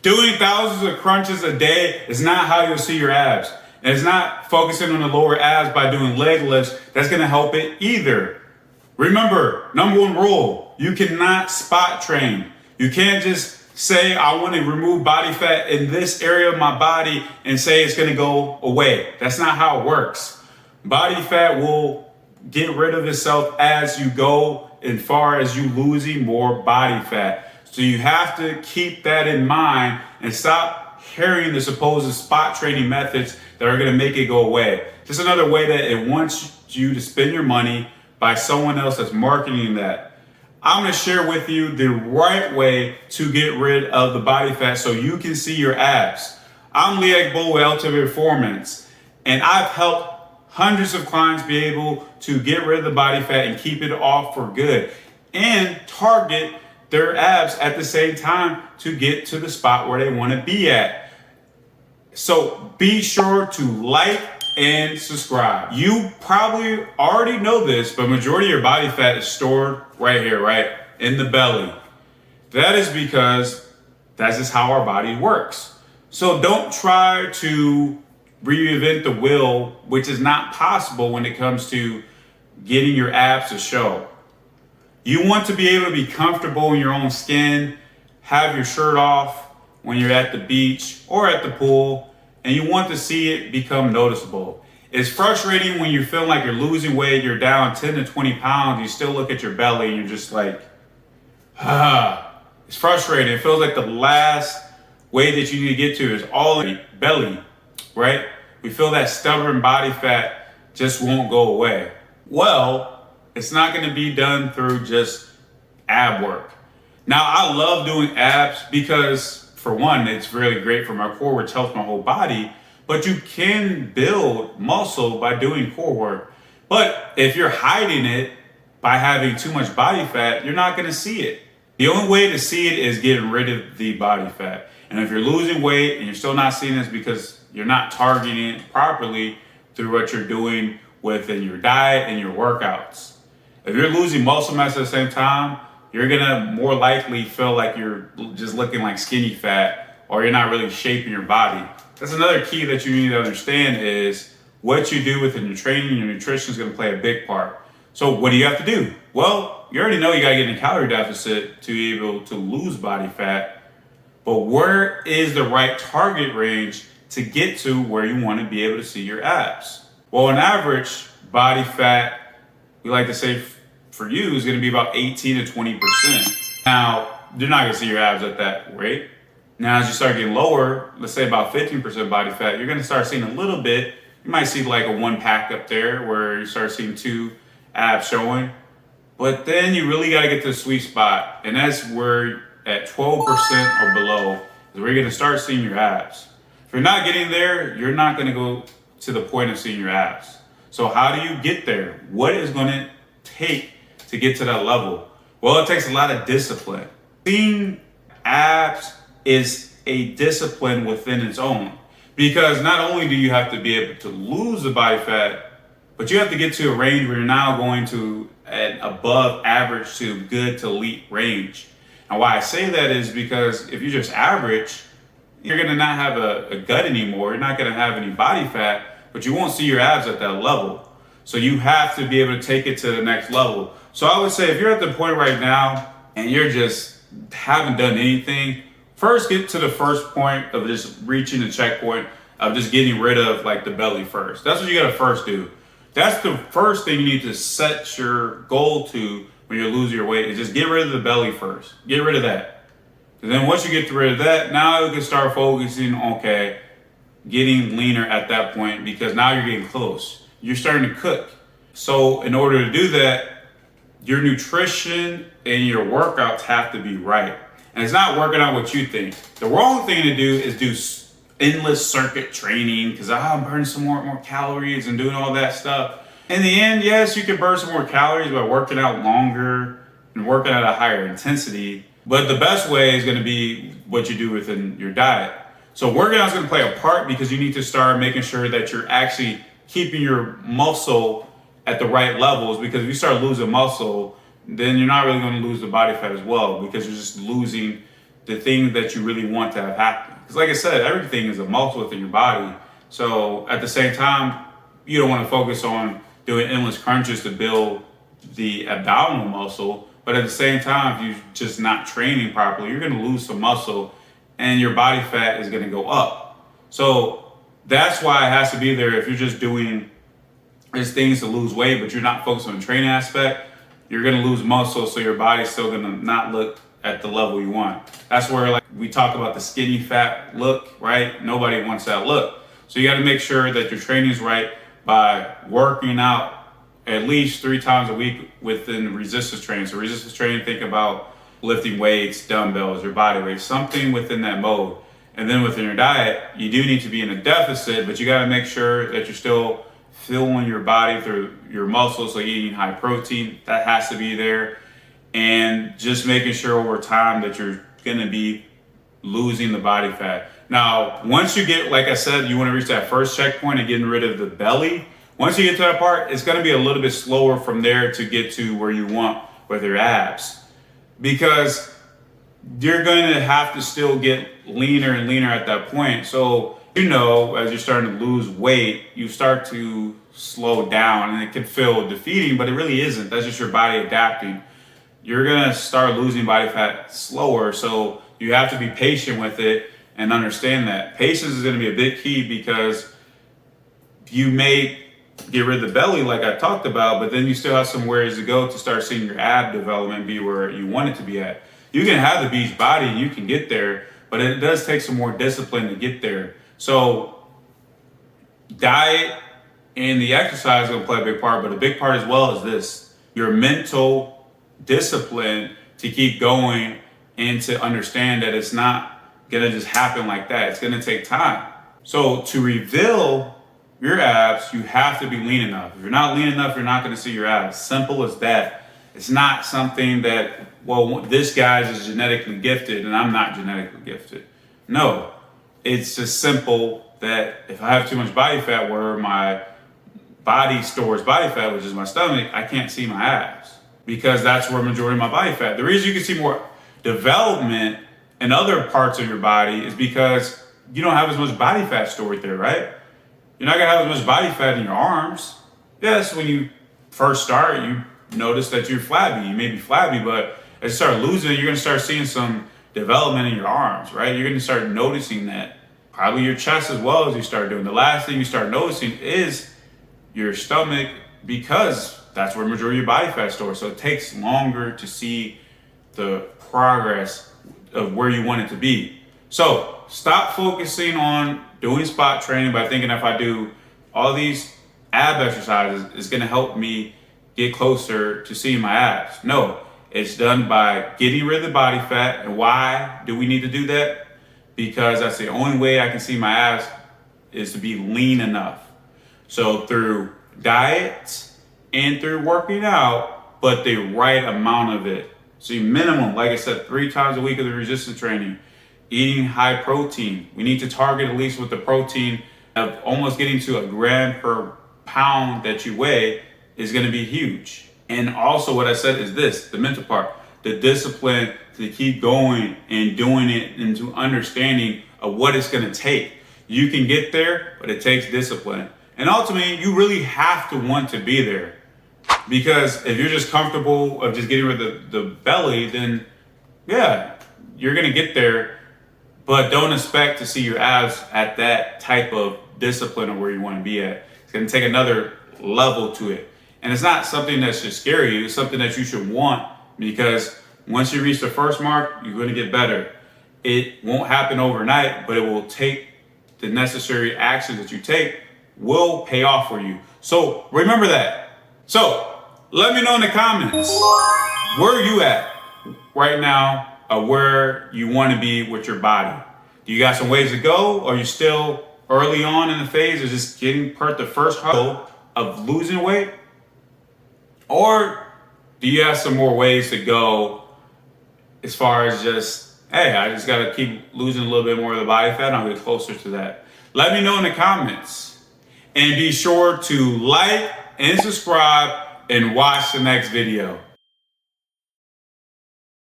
Doing thousands of crunches a day is not how you'll see your abs. And it's not focusing on the lower abs by doing leg lifts that's going to help it either. Remember, number one rule, you cannot spot train. You can't just say, I want to remove body fat in this area of my body and say it's going to go away. That's not how it works. Body fat will get rid of itself as you go as far as you losing more body fat. So you have to keep that in mind and stop hearing the supposed spot training methods that are going to make it go away. Just another way that it wants you to spend your money by someone else that's marketing that. I'm going to share with you the right way to get rid of the body fat so you can see your abs. I'm Lee Agbohlah, Ultimate Performance, and I've helped hundreds of clients be able to get rid of the body fat and keep it off for good and target their abs at the same time to get to the spot where they want to be at. So be sure to like and subscribe. You probably already know this, but majority of your body fat is stored right here, right in the belly. That is because that's just how our body works. So don't try to reinvent the wheel, which is not possible when it comes to getting your abs to show. You want to be able to be comfortable in your own skin, have your shirt off when you're at the beach or at the pool, and you want to see it become noticeable. It's frustrating when you feel like you're losing weight, you're down 10 to 20 pounds, you still look at your belly and you're just like, It's frustrating. It feels like the last way that you need to get to is all in your belly, right? We feel that stubborn body fat just won't go away. Well, it's not going to be done through just ab work. Now, I love doing abs because, for one, it's really great for my core, which helps my whole body. But you can build muscle by doing core work. But if you're hiding it by having too much body fat, you're not going to see it. The only way to see it is getting rid of the body fat. And if you're losing weight and you're still not seeing this because you're not targeting it properly through what you're doing within your diet and your workouts. If you're losing muscle mass at the same time, you're gonna more likely feel like you're just looking like skinny fat or you're not really shaping your body. That's another key that you need to understand is what you do within your training and your nutrition is gonna play a big part. So what do you have to do? Well, you already know you gotta get in a calorie deficit to be able to lose body fat, but where is the right target range to get to where you wanna be able to see your abs? Well, on average, body fat, we like to say for you is gonna be about 18 to 20%. Now, you're not gonna see your abs at that rate. Now, as you start getting lower, let's say about 15% body fat, you're gonna start seeing a little bit. You might see like a 1-pack up there where you start seeing 2 abs showing. But then you really gotta get to the sweet spot. And that's where at 12% or below is where you're gonna start seeing your abs. If you're not getting there, you're not gonna go to the point of seeing your abs. So how do you get there? What is gonna take to get to that level? Well, it takes a lot of discipline. Seeing abs is a discipline within its own, because not only do you have to be able to lose the body fat, but you have to get to a range where you're now going to an above average to good to elite range. And why I say that is because if you just average, you're gonna not have a gut anymore. You're not gonna have any body fat, but you won't see your abs at that level. So you have to be able to take it to the next level. So I would say if you're at the point right now and you're just haven't done anything, first get to the first point of just reaching the checkpoint of just getting rid of like the belly first. That's what you gotta first do. That's the first thing you need to set your goal to when you're losing your weight, is just get rid of the belly first. Get rid of that. And then once you get rid of that, now you can start focusing on, okay, getting leaner at that point, because now you're getting close. You're starting to cook. So in order to do that, your nutrition and your workouts have to be right. And it's not working out what you think. The wrong thing to do is do endless circuit training because I'm burning some more calories and doing all that stuff. In the end, yes, you can burn some more calories by working out longer and working at a higher intensity. But the best way is going to be what you do within your diet. So working out is going to play a part because you need to start making sure that you're actually keeping your muscle at the right levels, because if you start losing muscle, then you're not really going to lose the body fat as well, because you're just losing the thing that you really want to have happen. Because like I said, everything is a muscle within your body. So at the same time, you don't want to focus on doing endless crunches to build the abdominal muscle. But at the same time, if you're just not training properly, you're going to lose some muscle and your body fat is going to go up. So that's why it has to be there. If you're just doing these things to lose weight, but you're not focused on the training aspect, you're going to lose muscle. So your body's still going to not look at the level you want. That's where like we talk about the skinny fat look, right? Nobody wants that look. So you got to make sure that your training is right by working out at least 3 times a week within resistance training. So resistance training, think about lifting weights, dumbbells, your body weight, something within that mode. And then within your diet, you do need to be in a deficit, but you got to make sure that you're still fueling your body through your muscles. So eating high protein, that has to be there. And just making sure over time that you're going to be losing the body fat. Now, once you get, like I said, you want to reach that first checkpoint of getting rid of the belly. Once you get to that part, it's going to be a little bit slower from there to get to where you want with your abs, because you're going to have to still get leaner and leaner at that point. So, you know, as you're starting to lose weight, you start to slow down, and it can feel defeating, but it really isn't. That's just your body adapting. You're going to start losing body fat slower. So you have to be patient with it and understand that. Patience is going to be a big key, because you may get rid of the belly like I talked about, but then you still have some ways to go to start seeing your ab development be where you want it to be at. You can have the beach body and you can get there, but it does take some more discipline to get there. So diet and the exercise is going to play a big part, but a big part as well is this: your mental discipline to keep going and to understand that it's not going to just happen like that. It's going to take time. So to reveal your abs, you have to be lean enough. If you're not lean enough, you're not going to see your abs. Simple as that. It's not something that, well, this guy's is genetically gifted and I'm not genetically gifted. No, it's just simple that if I have too much body fat where my body stores body fat, which is my stomach, I can't see my abs, because that's where the majority of my body fat. The reason you can see more development in other parts of your body is because you don't have as much body fat stored there, right? You're not gonna have as much body fat in your arms. Yes, when you first start, you notice that you're flabby. You may be flabby, but as you start losing it, you're gonna start seeing some development in your arms, right? You're gonna start noticing that. Probably your chest as well as you start doing. The last thing you start noticing is your stomach, because that's where the majority of your body fat is stored. So it takes longer to see the progress of where you want it to be. So stop focusing on doing spot training by thinking if I do all these ab exercises, it's going to help me get closer to seeing my abs. No, it's done by getting rid of the body fat. And why do we need to do that? Because that's the only way I can see my abs is to be lean enough. So through diet and through working out, but the right amount of it. So minimum, like I said, 3 times a week of the resistance training. Eating high protein. We need to target, at least with the protein, of almost getting to a gram per pound that you weigh is going to be huge. And also what I said is this, the mental part, the discipline to keep going and doing it, into understanding of what it's going to take. You can get there, but it takes discipline. And ultimately, you really have to want to be there. Because if you're just comfortable of just getting rid of the belly, then yeah, you're going to get there. But don't expect to see your abs at that type of discipline or where you want to be at. It's going to take another level to it. And it's not something that should scare you. It's something that you should want, because once you reach the first mark, you're going to get better. It won't happen overnight, but it will take the necessary actions that you take will pay off for you. So remember that. So let me know in the comments, where are you at right now? Where you want to be with your body. Do you got some ways to go? Or are you still early on in the phase of just getting the first hurdle of losing weight? Or do you have some more ways to go as far as just, hey, I just got to keep losing a little bit more of the body fat and I'll get closer to that? Let me know in the comments. And be sure to like and subscribe and watch the next video.